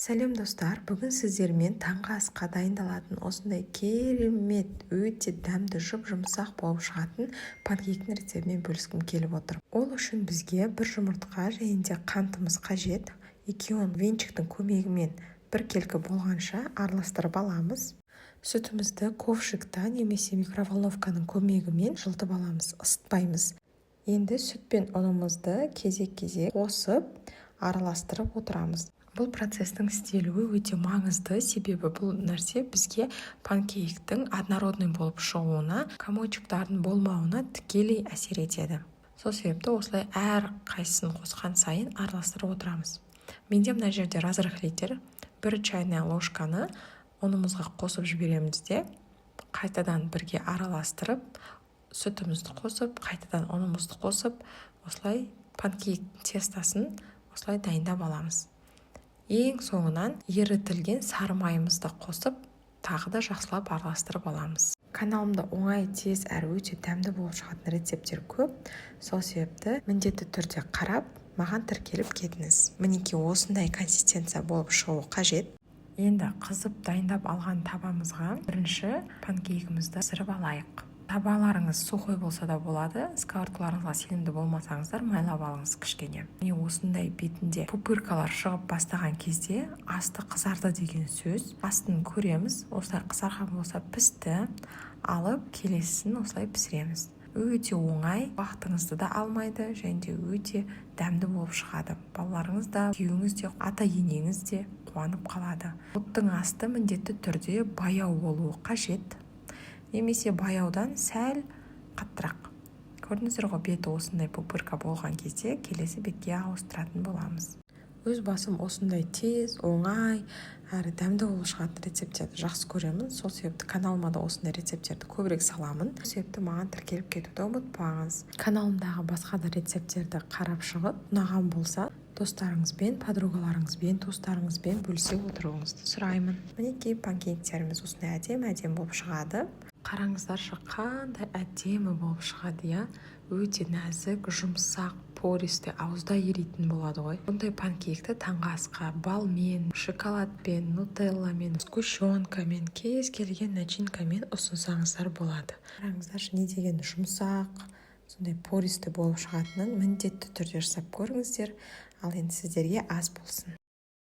Сәлем достар, бүгін сіздермен таңғы асқа дайындалатын осындай керемет, өте дәмді жұмсақ болып шығатын панкейктің рецептімен бөліскім келіп отыр. Ол үшін бізге бір жұмыртқа және де қантымыз қажет. Екеуін венчиктің көмегімен біркелкі болғанша араластырып аламыз. Сүтімізді ковшикта немесе микроволновканың көмегімен жылытып аламыз, ысытпаймыз. Енді сүт пен ұнымызды кезек-кезек қосып араластырып отырамыз. Бұл процестің істелуі өте маңызды, себебі бұл нәрсе бізге панкейктің однородный болып шығуына, комочектардың болмауына тікелей әсер етеді. Сол себепті осылай әр қайсысын қосқан сайын араластырып отырамыз. Менде мына жерде разрыхлитель, 1 чайная ложканы ұнымызға қосып жібереміз де, қайтадан бірге араластырып, сүтімізді қосып, қайтадан ұнымызды қосып, осылай панкейк тестасын осылай дайындап аламыз. Ең соңынан ерітілген сары майымызды қосып, тағы да жақсылап араластырып аламыз. Каналымда оңай, тез әрі өте дәмді болып шығатын рецепттер көп. Сол себепті міндетті түрде қарап, маған тіркеліп кетіңіз. Мінекей осындай консистенция болып шығуы қажет. Енді қызып дайындап алған табамызға бірінші панкейкімізді пісіріп алайық. Табаларыңыз сухой болса да болады, сковородкаларыңызға сенімді болмасаңыздар майлап алыңыз кішкене. Міне осындай бетінде пупыркалар шығып бастаған кезде асты қызарды деген сөз. Астын көреміз, осылай қызарған болса пісті, алып келесін осылай пісіреміз. Өте оңай, уақытыңызды да алмайды және де өте дәмді болып шығады. Балаларыңыз да, күйеуіңіз де, ата-енеңіз де қуанып қалады. Оттың асты міндетті түрде баяу болуы қажет. Немесе баяудан сәл қаттырақ. Көрдіңіздер ғой, беті осындай пупырка болған кезде келесі бетке ауыстыратын боламыз. Өз басым осындай тез, оңай, әрі дәмді болып шығатын рецепттерді жақсы көремін. Сол себепті каналыма да осындай рецепттерді көбірек саламын. Сол себепті маған тіркеліп кетуді ұмытпаңыз. Каналымдағы басқа да рецепттерді қарап шығып, ұнаған болса, достарыңызбен, подругаларыңызбен, туыстарыңызбен бөлісе отыруыңызды сұраймын. Мінекей панкейктеріміз осындай әдемі болып шығады. Қараңыздаршы, қандай әдемі болып шығады, иә? Өте нәзік, жұмсақ, пористый, ауызда еритін болады ғой. Бұндай панкейкті таңғы асқа балмен, шоколадпен, нутелламен, сгущенкамен, кез келген начинкамен ұсынсаңыздар болады. Қараңыздаршы, не деген жұмсақ, сондай пористый болып шығатынын міндетті түрде жасап көріңіздер. Ал енді сіздерге ас болсын.